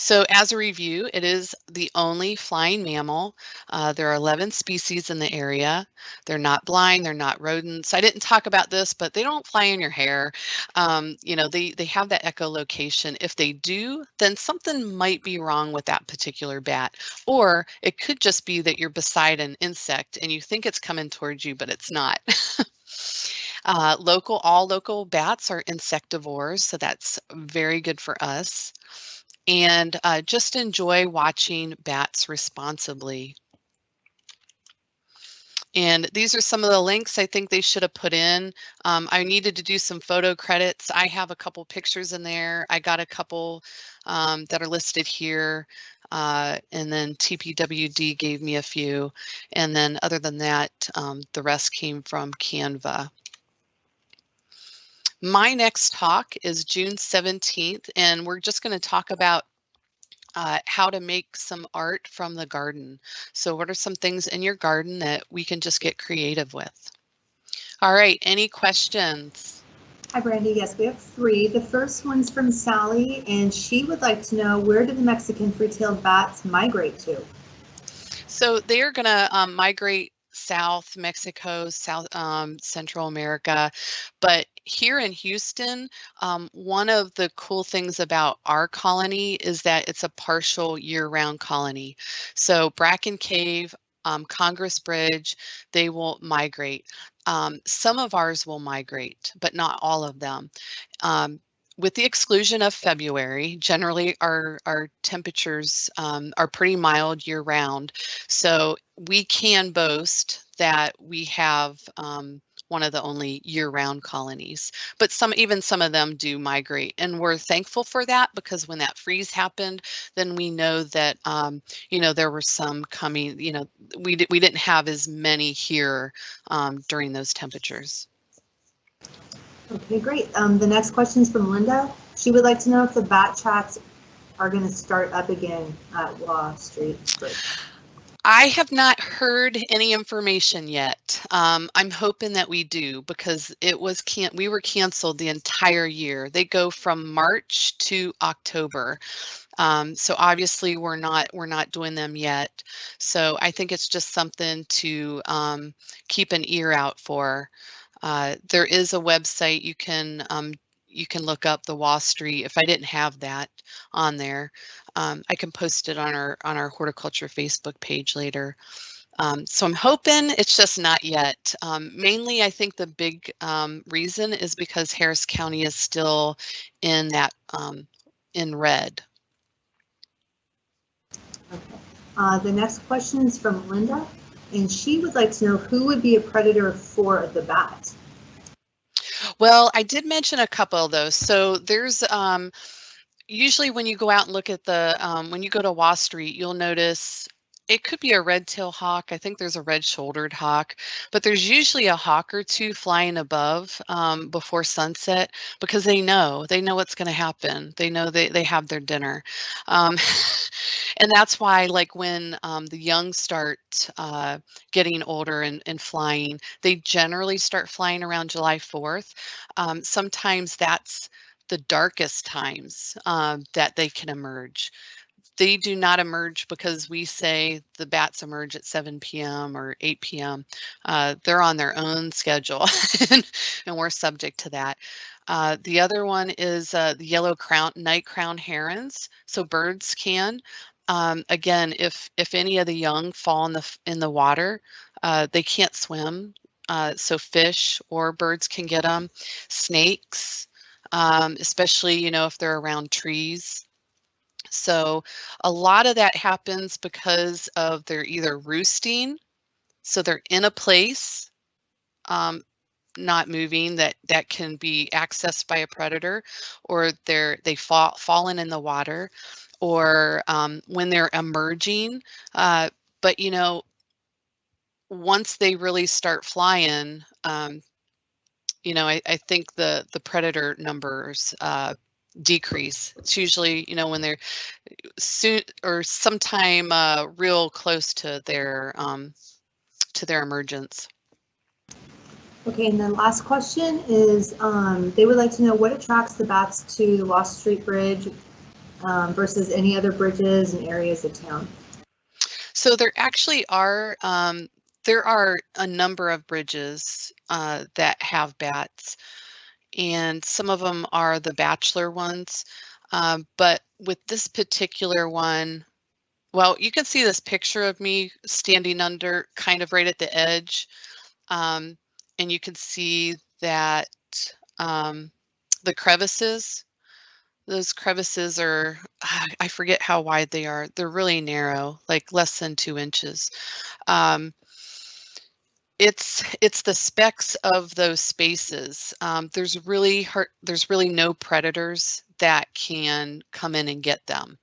So as a review, it is the only flying mammal. There are 11 species in the area. They're not blind, they're not rodents. I didn't talk about this, but they don't fly in your hair. You know, they have that echolocation. If they do, then something might be wrong with that particular bat. Or it could just be that you're beside an insect and you think it's coming towards you, but it's not. All local bats are insectivores, so that's very good for us. And just enjoy watching bats responsibly. And these are some of the links I think they should have put in. I needed to do some photo credits. I have a couple pictures in there. I got a couple that are listed here. And then TPWD gave me a few. And then other than that, the rest came from Canva. My next talk is June 17th, and we're just going to talk about how to make some art from the garden. So what are some things in your garden that we can just get creative with? All right, any questions? Hi, Brandi. Yes, we have 3. The first one's from Sally, and she would like to know, where do the Mexican free-tailed bats migrate to? So they are going to migrate South Mexico, South Central America, but here in Houston, one of the cool things about our colony is that it's a partial year-round colony. So Bracken Cave Congress Bridge, they will migrate. Some of ours will migrate, but not all of them. With the exclusion of February, generally our temperatures are pretty mild year round. So we can boast that we have one of the only year-round colonies, but even some of them do migrate, and we're thankful for that, because when that freeze happened, then we know that there were some coming. We didn't have as many here during those temperatures. Okay, great. The next question is from Linda. She would like to know if the bat tracks are going to start up again at Wall Street Bridge. I have not heard any information yet. I'm hoping that we do, because we were canceled the entire year. They go from March to October. So obviously we're not doing them yet. So I think it's just something to keep an ear out for. There is a website you can look up the Wall Street. If I didn't have that on there, I can post it on our horticulture Facebook page later. So I'm hoping, it's just not yet. Mainly, I think the big reason is because Harris County is still in that in red. Okay. The next question is from Linda, and she would like to know who would be a predator for the bat. Well, I did mention a couple of those. So there's usually when you go out and look at when you go to Wall Street, you'll notice it could be a red-tailed hawk. I think there's a red-shouldered hawk, but there's usually a hawk or two flying above before sunset, because they know what's going to happen. They know they have their dinner. And that's why, like, when the young start getting older and flying, they generally start flying around July 4th. Sometimes that's the darkest times that they can emerge. They do not emerge because we say the bats emerge at 7 p.m. or 8 p.m. They're on their own schedule, and we're subject to that. The other one is the yellow night crown herons. So birds can. Again, if any of the young fall in the water, they can't swim. So fish or birds can get them. Snakes, especially if they're around trees. So a lot of that happens because of they're either roosting, so they're in a place, not moving, that can be accessed by a predator, or they've fallen in the water, or when they're emerging. But once they really start flying, I think the predator numbers decrease. It's usually when they're soon or sometime real close to their emergence. Okay, and then last question is they would like to know what attracts the bats to the Wall Street Bridge versus any other bridges and areas of town. So there actually are a number of bridges that have bats, and some of them are the bachelor ones. But with this particular one, well, you can see this picture of me standing under kind of right at the edge. And you can see that the crevices, those crevices are, I forget how wide they are. They're really narrow, like less than 2 inches. It's the specks of those spaces. There's really no predators that can come in and get them.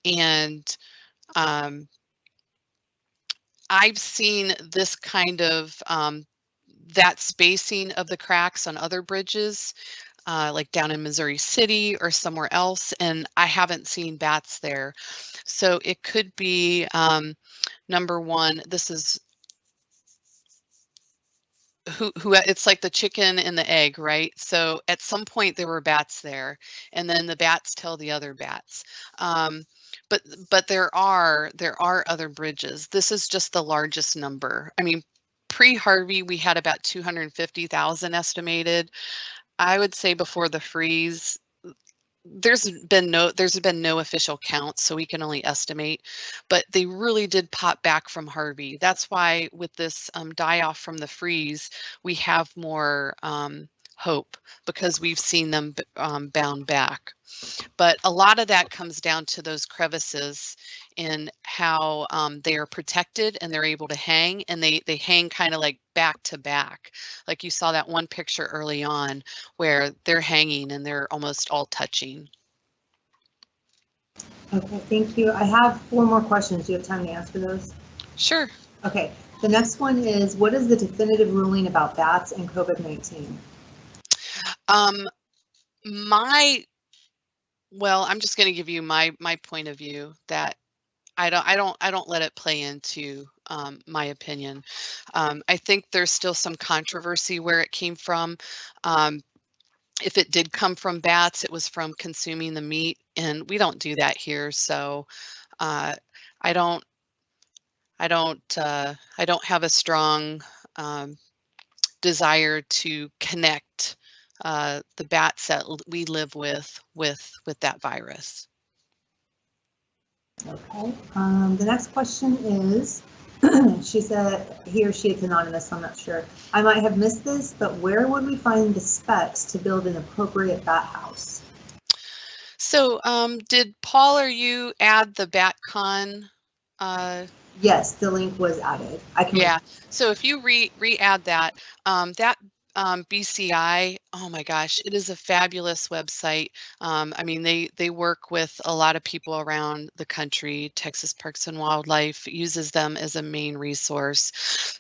And I've seen this kind of that spacing of the cracks on other bridges, like down in Missouri City or somewhere else, and I haven't seen bats there. So it could be number one, this is who it's like the chicken and the egg, right? So at some point there were bats there, and then the bats tell the other bats. But there are other bridges. This is just the largest number. I mean, pre-Harvey, we had about 250,000 estimated. I would say before the freeze, there's been no official count, so we can only estimate, but they really did pop back from Harvey. That's why with this die off from the freeze, we have more hope, because we've seen them bound back. But a lot of that comes down to those crevices and how they are protected and they're able to hang, and they hang kind of like back to back. Like you saw that one picture early on where they're hanging and they're almost all touching. Okay, thank you. I have 4 more questions. Do you have time to answer those? Sure. Okay, the next one is, what is the definitive ruling about bats and COVID-19? Well, I'm just going to give you my point of view, that I don't let it play into my opinion. I think there's still some controversy where it came from. If it did come from bats, it was from consuming the meat, and we don't do that here. So I don't have a strong desire to connect the bats that we live with that virus. Okay, the next question is, she said, he or she, it's anonymous, so I'm not sure. I might have missed this, but where would we find the specs to build an appropriate bat house? So did Paul or you add the BatCon? Yes, the link was added. I can. Yeah, so if you re-add that, BCI, oh my gosh, it is a fabulous website. I mean, they work with a lot of people around the country. Texas Parks and Wildlife uses them as a main resource.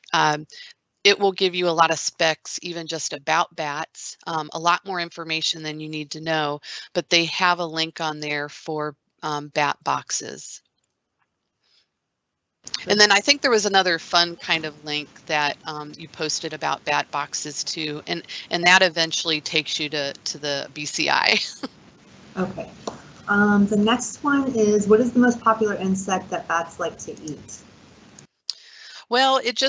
It will give you a lot of specs, even just about bats, a lot more information than you need to know, but they have a link on there for bat boxes. And then I think there was another fun kind of link that you posted about bat boxes too, and that eventually takes you to the BCI. Okay. The next one is, what is the most popular insect that bats like to eat? Well, it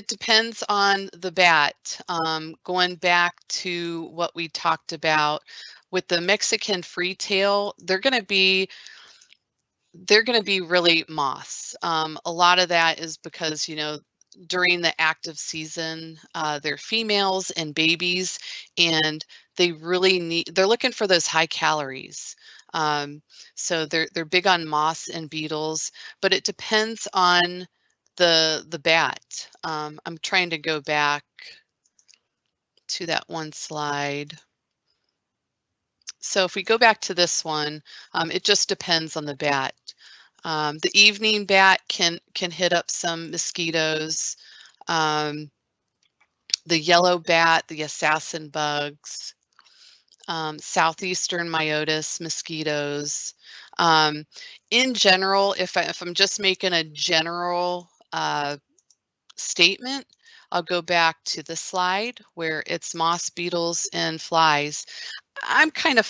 depends on the bat. Going back to what we talked about with the Mexican freetail, they're going to be really moths. A lot of that is because, during the active season, they're females and babies, and they're looking for those high calories. So they're big on moths and beetles, but it depends on the bat. I'm trying to go back to that one slide. So if we go back to this one, it just depends on the bat. The evening bat can hit up some mosquitoes. The yellow bat, the assassin bugs, southeastern myotis mosquitoes. In general, if I'm just making a general statement, I'll go back to the slide where it's moths, beetles, and flies. I'm kind of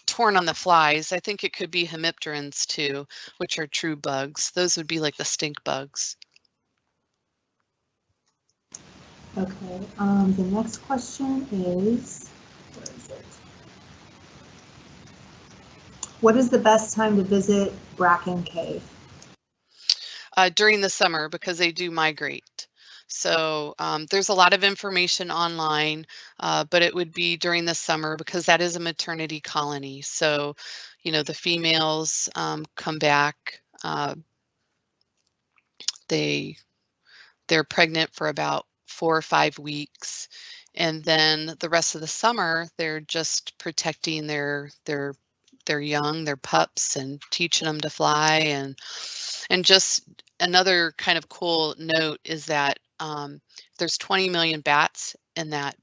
torn on the flies. I think it could be hemipterans too, which are true bugs. Those would be like the stink bugs. Okay, the next question is, where is it? What is the best time to visit Bracken Cave? During the summer, because they do migrate. So there's a lot of information online, but it would be during the summer because that is a maternity colony. So, the females come back. They're pregnant for about 4 or 5 weeks, and then the rest of the summer they're just protecting their young, their pups, and teaching them to fly. And just another kind of cool note is that there's 20 million bats in that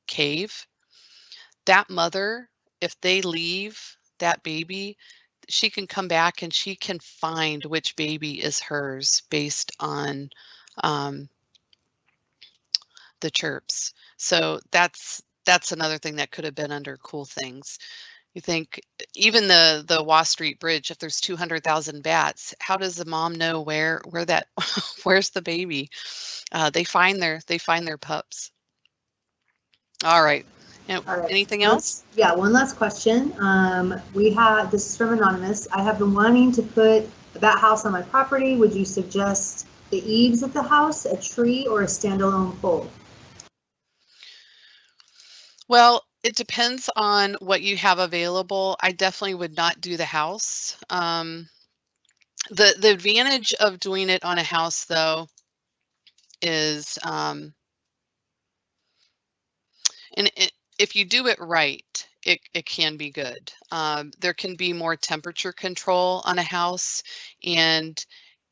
cave. That mother, if they leave that baby, she can come back and she can find which baby is hers based on the chirps. So that's another thing that could have been under cool things. You think even the Wall Street Bridge, if there's 200,000 bats, how does the mom know where that where's the baby? They find their pups. All right, And All right. anything else? Yeah, one last question. This is from Anonymous. I have been wanting to put a bat house on my property. Would you suggest the eaves of the house, a tree, or a standalone pole? Well, it depends on what you have available. I definitely would not do the house. The advantage of doing it on a house, though, is if you do it right, it can be good. There can be more temperature control on a house, and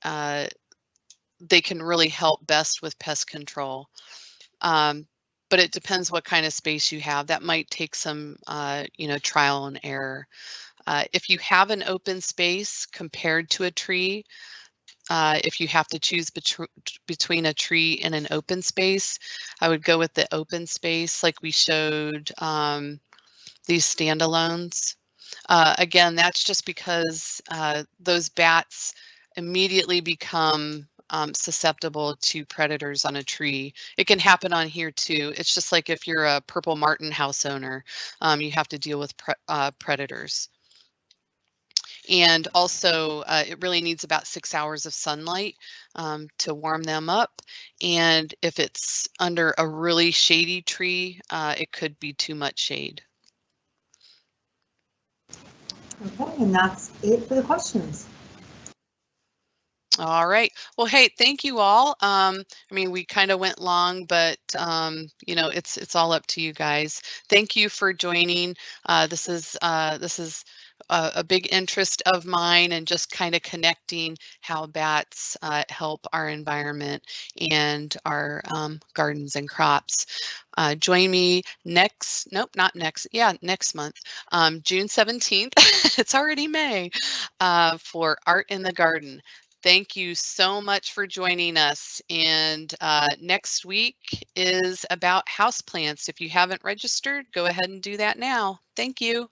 they can really help best with pest control. But it depends what kind of space you have. That might take some, trial and error. If you have an open space compared to a tree, if you have to choose between a tree and an open space, I would go with the open space like we showed these standalones. Again, that's just because those bats immediately become susceptible to predators on a tree. It can happen on here too. It's just like if you're a purple martin house owner, you have to deal with predators. And also, it really needs about 6 hours of sunlight to warm them up. And if it's under a really shady tree, it could be too much shade. Okay, and that's it for the questions. All right. Well, hey, thank you all. I mean, we kind of went long, but it's all up to you guys. Thank you for joining. This is a big interest of mine, and just kind of connecting how bats help our environment and our gardens and crops. Join me next month, June 17th. It's already May, for Art in the Garden. Thank you so much for joining us. And next week is about houseplants. If you haven't registered, go ahead and do that now. Thank you.